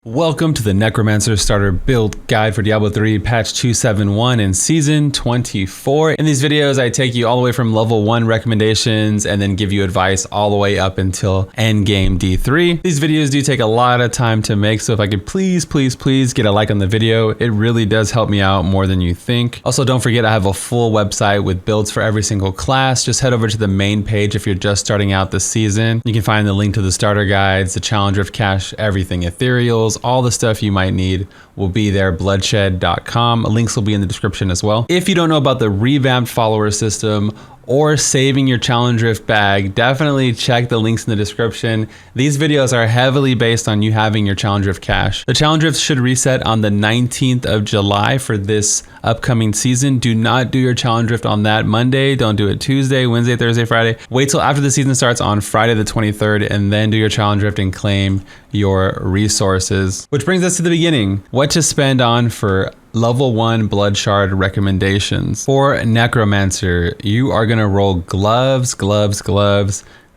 Welcome to the Necromancer Starter build guide for Diablo 3 patch 271 in season 24. In these videos, I take you all the way from level 1 recommendations and then give you advice all the way up until endgame D3. These videos do take a lot of time to make, so if I could please get a like on the video, it really does help me out more than you think. Also, don't forget I have a full website with builds for every single class. Just head over to the main page if you're just starting out this season. You can find the link to the starter guides, the challenge rift cache, everything ethereals, all the stuff you might need will be there, bloodshed.com. Links will be in the description as well. If you don't know about the revamped follower system or saving your challenge rift bag, definitely check the links in the description. These videos are heavily based on you having your challenge rift cache. The challenge rift should reset on the 19th of July for this upcoming season. Do not do your challenge rift on that Monday. Don't do it Tuesday, Wednesday, Thursday, Friday. Wait till after the season starts on Friday the 23rd and then do your challenge rift and claim your resources. Which brings us to the beginning. What to spend on for level 1 blood shard recommendations. For Necromancer, you are gonna roll gloves.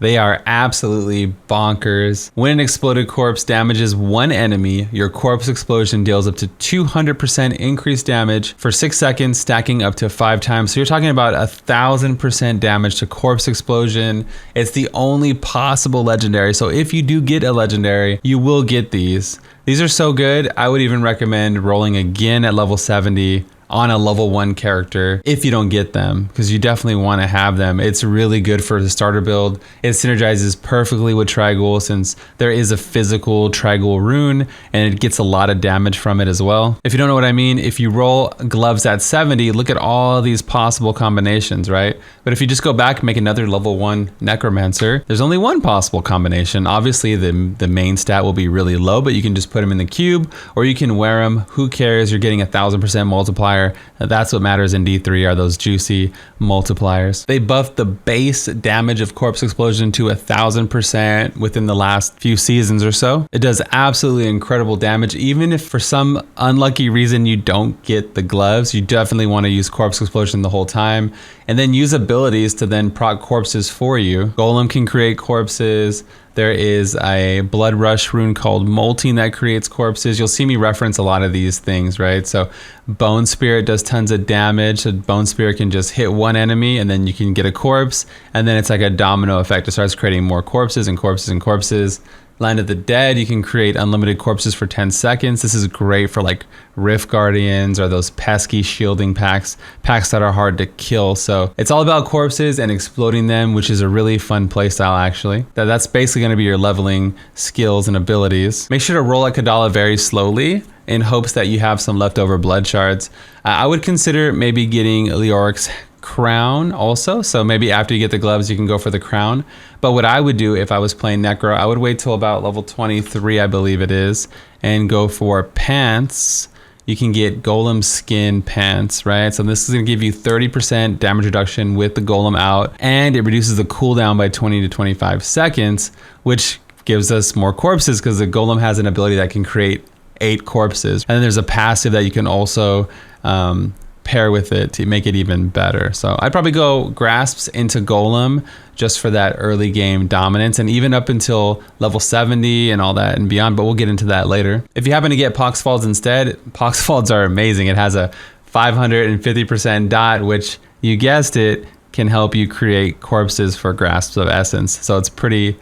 They are absolutely bonkers. When an exploded corpse damages one enemy, your corpse explosion deals up to 200% increased damage for 6 seconds, stacking up to 5 times. So you're talking about 1,000% damage to corpse explosion. It's the only possible legendary. So if you do get a legendary, you will get these. These are so good, I would even recommend rolling again at level 70 on a level 1 character if you don't get them, because you definitely want to have them. It's really good for the starter build. It synergizes perfectly with Tragoul since there is a physical Tragoul rune and it gets a lot of damage from it as well. If you don't know what I mean, if you roll gloves at 70, look at all these possible combinations, right? But if you just go back and make another level 1 Necromancer, there's only one possible combination. Obviously the main stat will be really low, but you can just put them in the cube or you can wear them. Who cares? You're getting 1,000% multiplier. That's what matters in D3 are those juicy multipliers. They buffed the base damage of corpse explosion to 1,000% within the last few seasons or so. It does absolutely incredible damage. Even if for some unlucky reason you don't get the gloves, you definitely want to use corpse explosion the whole time and then use abilities to then proc corpses for you. Golem can create corpses. There is a blood rush rune called Molting that creates corpses. You'll see me reference a lot of these things, right? So Bone Spirit does tons of damage. So Bone Spirit can just hit one enemy and then you can get a corpse. And then it's like a domino effect. It starts creating more corpses and corpses and corpses. Land of the Dead, you can create unlimited corpses for 10 seconds. This is great for like Rift Guardians or those pesky shielding packs that are hard to kill. So it's all about corpses and exploding them, which is a really fun playstyle actually. That's basically gonna be your leveling skills and abilities. Make sure to roll at Kadala very slowly in hopes that you have some leftover blood shards. I would consider maybe getting Leoric's crown also, so maybe after you get the gloves you can go for the crown. But what I would do if I was playing Necro, I would wait till about level 23 I believe it is and go for pants. You can get golem skin pants, right? So this is going to give you 30% damage reduction with the golem out, and it reduces the cooldown by 20 to 25 seconds, which gives us more corpses because the golem has an ability that can create 8 corpses. And then there's a passive that you can also pair with it to make it even better. So I'd probably go grasps into golem just for that early game dominance, and even up until level 70 and all that and beyond, but we'll get into that later. If you happen to get Poxfalds instead, Poxfalds are amazing. It has a 550% dot, which you guessed it, can help you create corpses for grasps of essence. So it's pretty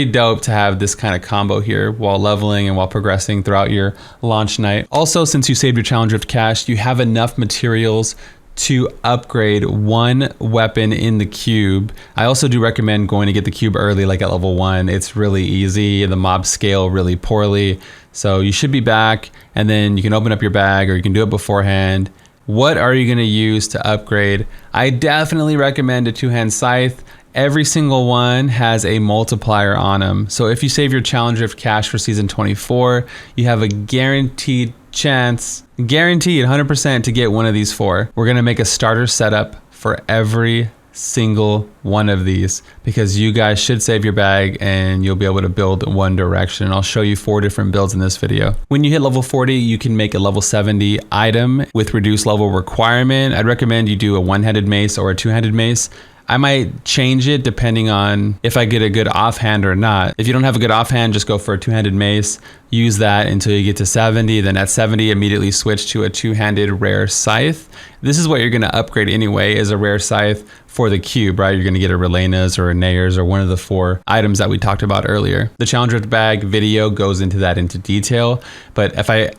dope to have this kind of combo here while leveling and while progressing throughout your launch night. Also, since you saved your challenge rift cache, you have enough materials to upgrade one weapon in the cube. I also do recommend going to get the cube early, like at level 1. It's really easy. The mobs scale really poorly. So you should be back and then you can open up your bag or you can do it beforehand. What are you gonna use to upgrade? I definitely recommend a two-hand scythe. Every single one has a multiplier on them. So if you save your challenge rift cache for season 24, you have a guaranteed chance, guaranteed 100% to get one of these 4. We're gonna make a starter setup for every single one of these because you guys should save your bag and you'll be able to build one direction. I'll show you 4 different builds in this video. When you hit level 40, you can make a level 70 item with reduced level requirement. I'd recommend you do a one-handed mace or a two-handed mace. I might change it depending on if I get a good offhand or not. If you don't have a good offhand, just go for a two-handed mace, use that until you get to 70, then at 70 immediately switch to a two-handed rare scythe. This is what you're gonna upgrade anyway, is a rare scythe for the cube, right? You're gonna get a Relena's or a NAYR's or one of the 4 items that we talked about earlier. The Challenger bag video goes into that into detail, but if I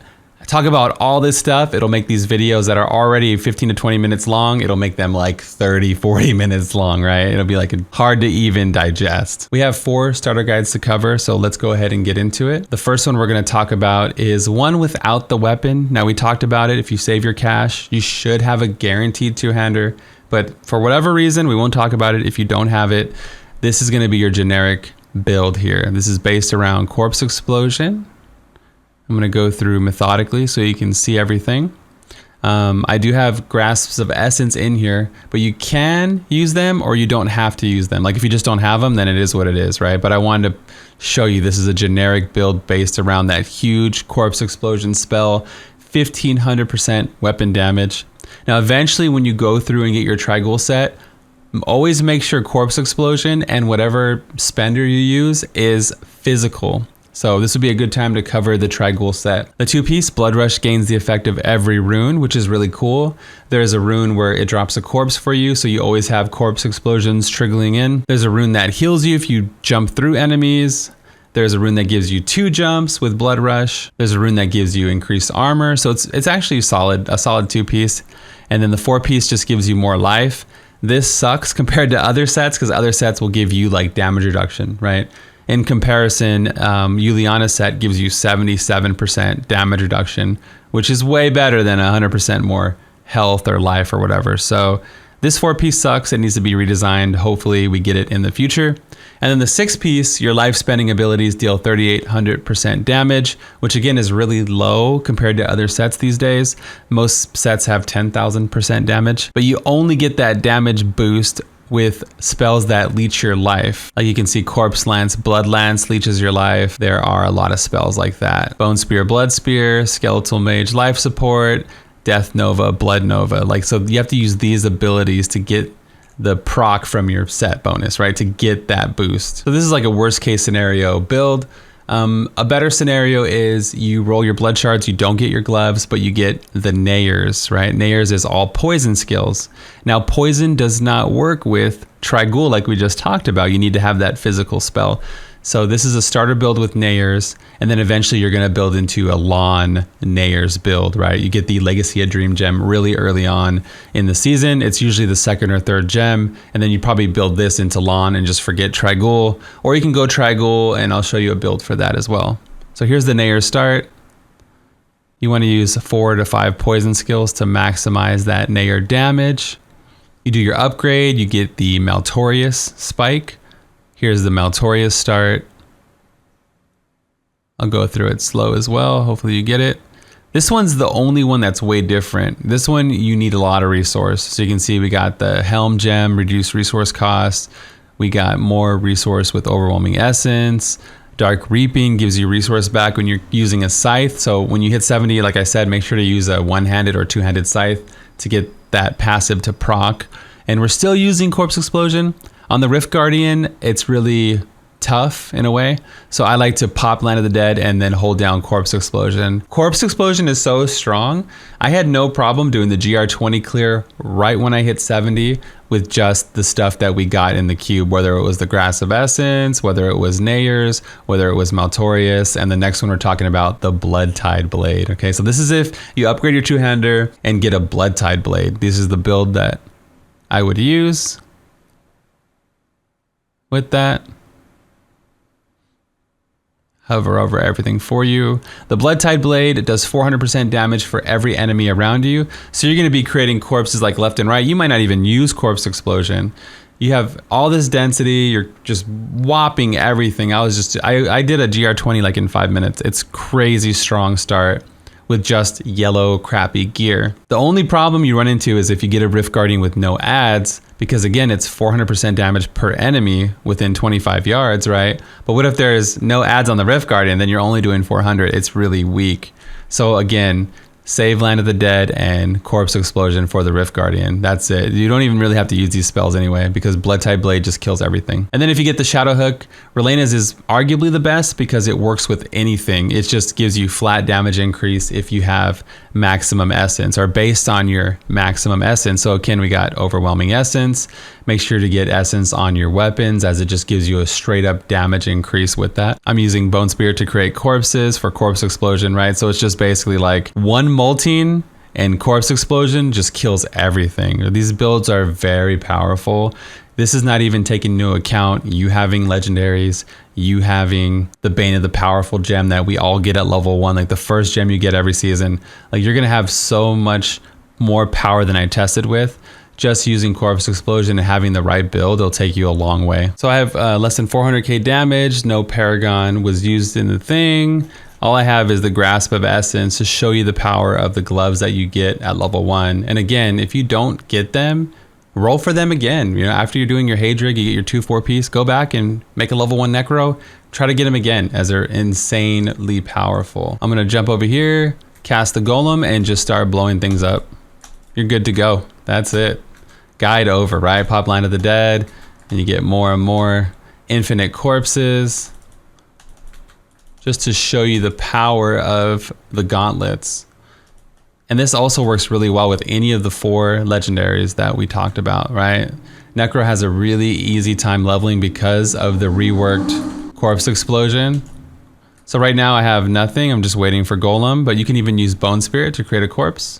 talk about all this stuff, it'll make these videos that are already 15 to 20 minutes long, it'll make them like 30, 40 minutes long, right? It'll be like hard to even digest. We have 4 starter guides to cover, so let's go ahead and get into it. The first one we're gonna talk about is one without the weapon. Now we talked about it, if you save your cash, you should have a guaranteed two-hander, but for whatever reason, we won't talk about it if you don't have it. This is gonna be your generic build here. This is based around Corpse Explosion. I'm gonna go through methodically so you can see everything. I do have Grasps of Essence in here, but you can use them or you don't have to use them. Like if you just don't have them, then it is what it is, right? But I wanted to show you this is a generic build based around that huge Corpse Explosion spell, 1500% weapon damage. Now eventually when you go through and get your Tragoul set, always make sure Corpse Explosion and whatever spender you use is physical. So this would be a good time to cover the Tragoul set. The 2-piece Blood Rush gains the effect of every rune, which is really cool. There's a rune where it drops a corpse for you, so you always have Corpse Explosions trickling in. There's a rune that heals you if you jump through enemies. There's a rune that gives you 2 jumps with Blood Rush. There's a rune that gives you increased armor, so it's actually a solid 2-piece. And then the 4-piece just gives you more life. This sucks compared to other sets, because other sets will give you like damage reduction, right? In comparison, Juliana's set gives you 77% damage reduction, which is way better than 100% more health or life or whatever. So this 4-piece sucks. It needs to be redesigned. Hopefully we get it in the future. And then the 6-piece, your life spending abilities deal 3800% damage, which again is really low compared to other sets these days. Most sets have 10,000% damage, but you only get that damage boost with spells that leech your life. Like you can see Corpse Lance, Blood Lance leeches your life. There are a lot of spells like that. Bone Spear, Blood Spear, Skeletal Mage, Life Support, Death Nova, Blood Nova. Like, so you have to use these abilities to get the proc from your set bonus, right? To get that boost. So this is like a worst case scenario build. A better scenario is you roll your blood shards, you don't get your gloves, but you get the NAYRs, right? NAYRs is all poison skills. Now poison does not work with Tragoul like we just talked about. You need to have that physical spell. So this is a starter build with NAYRs, and then eventually you're gonna build into a Lawn NAYRs build, right? You get the Legacy of Dream gem really early on in the season. It's usually the 2nd or 3rd gem, and then you probably build this into Lawn and just forget Tragoul, or you can go Tragoul, and I'll show you a build for that as well. So here's the NAYR start. You wanna use 4 to 5 poison skills to maximize that NAYR damage. You do your upgrade, you get the Maltorious spike. Here's the Maltorious start. I'll go through it slow as well. Hopefully you get it. This one's the only one that's way different. This one, you need a lot of resource. So you can see we got the Helm gem, reduced resource cost. We got more resource with Overwhelming Essence. Dark Reaping gives you resource back when you're using a scythe. So when you hit 70, like I said, make sure to use a one-handed or two-handed scythe to get that passive to proc. And we're still using Corpse Explosion. On the Rift Guardian, it's really tough in a way. So I like to pop Land of the Dead and then hold down Corpse Explosion. Corpse Explosion is so strong. I had no problem doing the GR20 clear right when I hit 70 with just the stuff that we got in the cube, whether it was the Grass of Essence, whether it was NAYRs, whether it was Maltorious, and the next one we're talking about, the Bloodtide Blade. Okay, so this is if you upgrade your two-hander and get a Bloodtide Blade. This is the build that I would use with that. Hover over everything for you. The Bloodtide Blade, it does 400% damage for every enemy around you. So you're gonna be creating corpses like left and right. You might not even use Corpse Explosion. You have all this density, you're just whopping everything. I did a GR20 like in 5 minutes. It's crazy strong start with just yellow crappy gear. The only problem you run into is if you get a Rift Guardian with no ads, because again, it's 400% damage per enemy within 25 yards, right? But what if there's no ads on the Rift Guardian, then you're only doing 400, it's really weak. So again, save Land of the Dead, and Corpse Explosion for the Rift Guardian. That's it. You don't even really have to use these spells anyway, because Bloodtide Blade just kills everything. And then if you get the Shadowhook, Relena's is arguably the best because it works with anything. It just gives you flat damage increase if you have maximum essence, or based on your maximum essence. So again, we got overwhelming essence. Make sure to get essence on your weapons, as it just gives you a straight up damage increase with that. I'm using Bone Spear to create corpses for Corpse Explosion, right? So it's just basically like one molting and Corpse Explosion just kills everything. These builds are very powerful. This is not even taking into account you having legendaries, you having the Bane of the Powerful gem that we all get at level 1, like the first gem you get every season. Like, you're gonna have so much more power than I tested with. Just using Corpse Explosion and having the right build, it'll take you a long way. So I have less than 400k damage, no Paragon was used in the thing. All I have is the Grasp of Essence to show you the power of the gloves that you get at level 1. And again, if you don't get them, roll for them again. You know, after you're doing your Hadrig, you get your 2/4 piece, go back and make a level 1 Necro, try to get them again, as they're insanely powerful. I'm gonna jump over here, cast the Golem, and just start blowing things up. You're good to go. That's it. Guide over, right? Pop Land of the Dead, and you get more and more infinite corpses, just to show you the power of the gauntlets. And this also works really well with any of the 4 legendaries that we talked about, right? Necro has a really easy time leveling because of the reworked Corpse Explosion. So right now I have nothing, I'm just waiting for Golem, but you can even use Bone Spirit to create a corpse.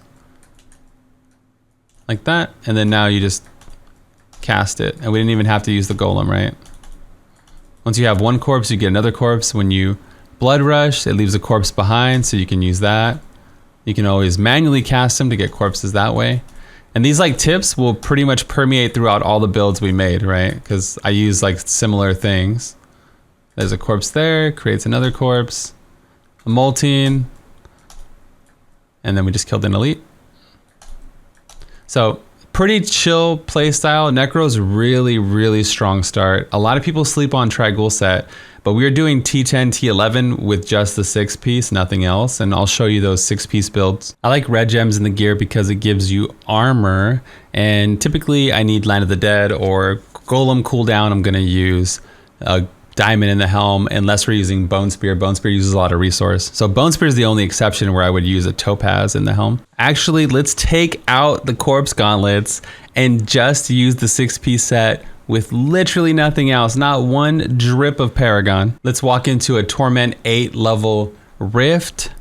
Like that, and then now you just cast it, and we didn't even have to use the Golem, right? Once you have one corpse, you get another corpse. When you Blood Rush, it leaves a corpse behind, so you can use that. You can always manually cast them to get corpses that way. And these like tips will pretty much permeate throughout all the builds we made, right? Because I use like similar things. There's a corpse there, creates another corpse, a molting, and then we just killed an elite. So pretty chill playstyle. Necro's really, really strong start. A lot of people sleep on Tragoul set, but we are doing T10, T11 with just the 6-piece, nothing else. And I'll show you those 6-piece builds. I like red gems in the gear because it gives you armor. And typically I need Land of the Dead or Golem cooldown. I'm gonna use a diamond in the helm, unless we're using Bone Spear. Bone Spear uses a lot of resource. So Bone Spear is the only exception where I would use a topaz in the helm. Actually, let's take out the corpse gauntlets and just use the 6-piece set with literally nothing else, not one drip of Paragon. Let's walk into a Torment 8 level Rift.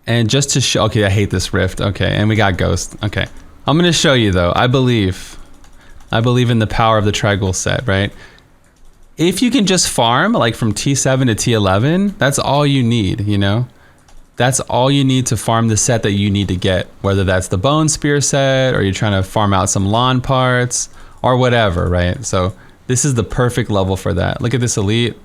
And just to show, okay, I hate this Rift. Okay, and we got Ghost. Okay, I'm gonna show you though. I believe in the power of the Tragoul set, right? If you can just farm like from T7 to T11, that's all you need, you know? That's all you need to farm the set that you need to get, whether that's the Bone Spear set or you're trying to farm out some lawn parts or whatever, right? So this is the perfect level for that. Look at this elite,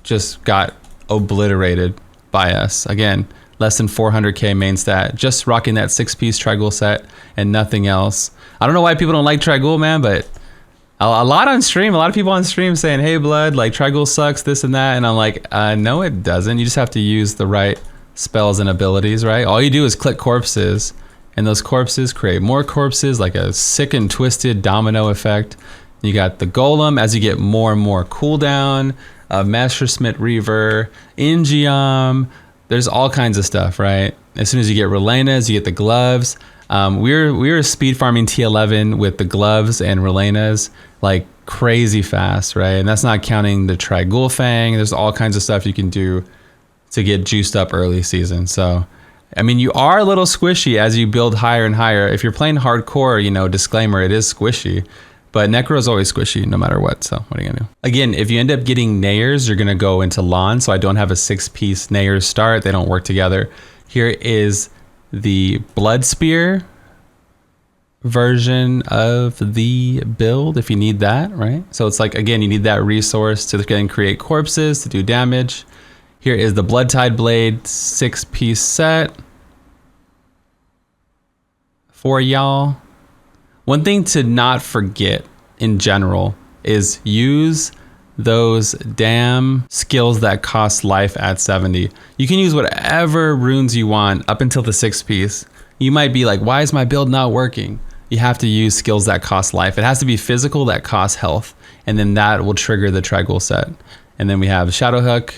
just got obliterated by us. Again, less than 400k main stat, just rocking that 6-piece Tragoul set and nothing else. I don't know why people don't like Tragoul, man, but a lot on stream, a lot of people on stream saying, hey Blood, like Tragoul sucks, this and that. And I'm like, no it doesn't. You just have to use the right spells and abilities, right? All you do is click corpses, and those corpses create more corpses, like a sick and twisted domino effect. You got the Golem as you get more and more cooldown, Messerschmitt Reaver, Ingiam, there's all kinds of stuff, right? As soon as you get Relena's, you get the gloves. We were speed farming T11 with the gloves and Relena's like crazy fast, right? And that's not counting the Tragoul Fang. There's all kinds of stuff you can do to get juiced up early season. So, I mean, you are a little squishy as you build higher and higher. If you're playing hardcore, you know, disclaimer, it is squishy. But Necro is always squishy no matter what, so what are you gonna do? Again, if you end up getting NAYRs, you're gonna go into Lawn, so I don't have a 6-piece NAYR start. They don't work together. Here is the Blood Spear version of the build if you need that, right? So it's like, again, you need that resource to then create corpses to do damage. Here is the Bloodtide Blade 6-piece set for y'all. One thing to not forget in general is use those damn skills that cost life at 70. You can use whatever runes you want up until the 6th piece. You might be like, why is my build not working? You have to use skills that cost life. It has to be physical that costs health, and then that will trigger the Tragoul set. And then we have Shadowhook.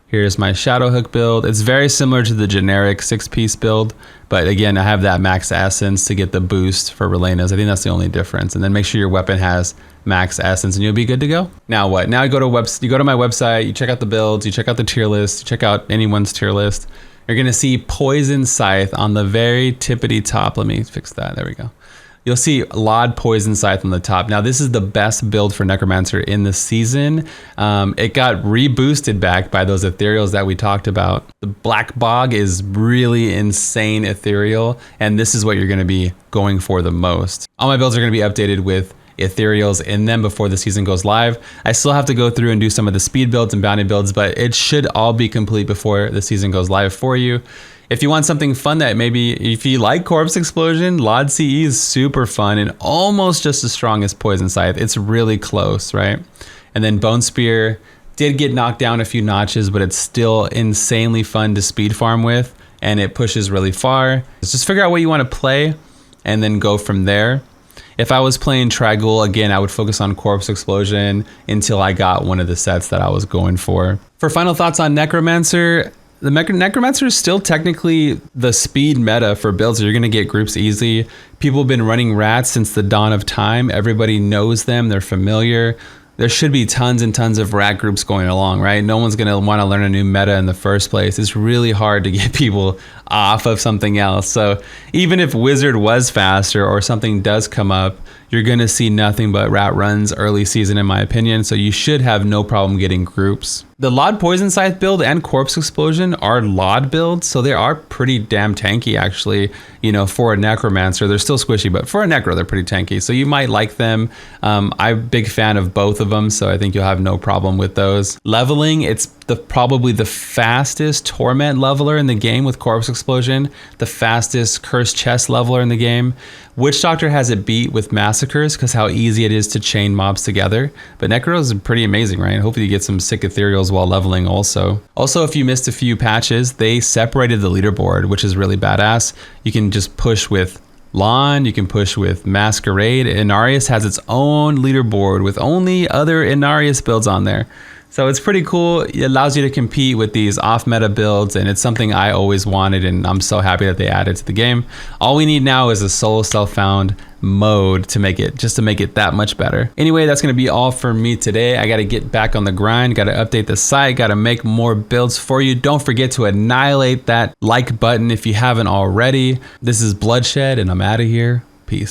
Here's my Shadowhook build. It's very similar to the generic 6-piece build, but again, I have that max essence to get the boost for Relena's. I think that's the only difference. And then make sure your weapon has max essence and you'll be good to go. Now what? Now you go to my website, you check out the builds, you check out the tier list, you check out anyone's tier list. You're gonna see Poison Scythe on the very tippity top. Let me fix that, there we go. You'll see LOD Poison Scythe on the top. Now this is the best build for Necromancer in the season. It got reboosted back by those ethereals that we talked about. The Black Bog is really insane ethereal, and this is what you're gonna be going for the most. All my builds are gonna be updated with ethereals in them before the season goes live. I still have to go through and do some of the speed builds and bounty builds, but it should all be complete before the season goes live for you. If you want something fun that maybe, if you like Corpse Explosion, LOD CE is super fun and almost just as strong as Poison Scythe. It's really close, right? And then Bone Spear did get knocked down a few notches, but it's still insanely fun to speed farm with, and it pushes really far. Just figure out what you want to play and then go from there. If I was playing Tragoul, again, I would focus on Corpse Explosion until I got one of the sets that I was going for. For final thoughts on Necromancer, the Necromancer is still technically the speed meta for builds. You're going to get groups easy. People have been running rats since the dawn of time. Everybody knows them. They're familiar. There should be tons and tons of rat groups going along, right? No one's going to want to learn a new meta in the first place. It's really hard to get people off of something else. So even if Wizard was faster or something does come up, you're going to see nothing but rat runs early season, in my opinion. So you should have no problem getting groups. The LOD Poison Scythe build and Corpse Explosion are LOD builds, so they are pretty damn tanky, actually. You know, for a Necromancer, they're still squishy, but for a Necro, they're pretty tanky. So you might like them. I'm a big fan of both of them, so I think you'll have no problem with those. Leveling, it's probably the fastest Torment leveler in the game with Corpse Explosion, the fastest Cursed Chest leveler in the game. Witch Doctor has it beat with Massacres because how easy it is to chain mobs together. But Necros is pretty amazing, right? Hopefully you get some sick ethereals while leveling also. Also, if you missed a few patches, they separated the leaderboard, which is really badass. You can just push with Lawn, you can push with Masquerade. Inarius has its own leaderboard with only other Inarius builds on there. So it's pretty cool. It allows you to compete with these off-meta builds, and it's something I always wanted, and I'm so happy that they added to the game. All we need now is a solo self-found mode to make it that much better. Anyway, that's gonna be all for me today. I gotta get back on the grind, gotta update the site, gotta make more builds for you. Don't forget to annihilate that like button if you haven't already. This is Bloodshed, and I'm out of here. Peace.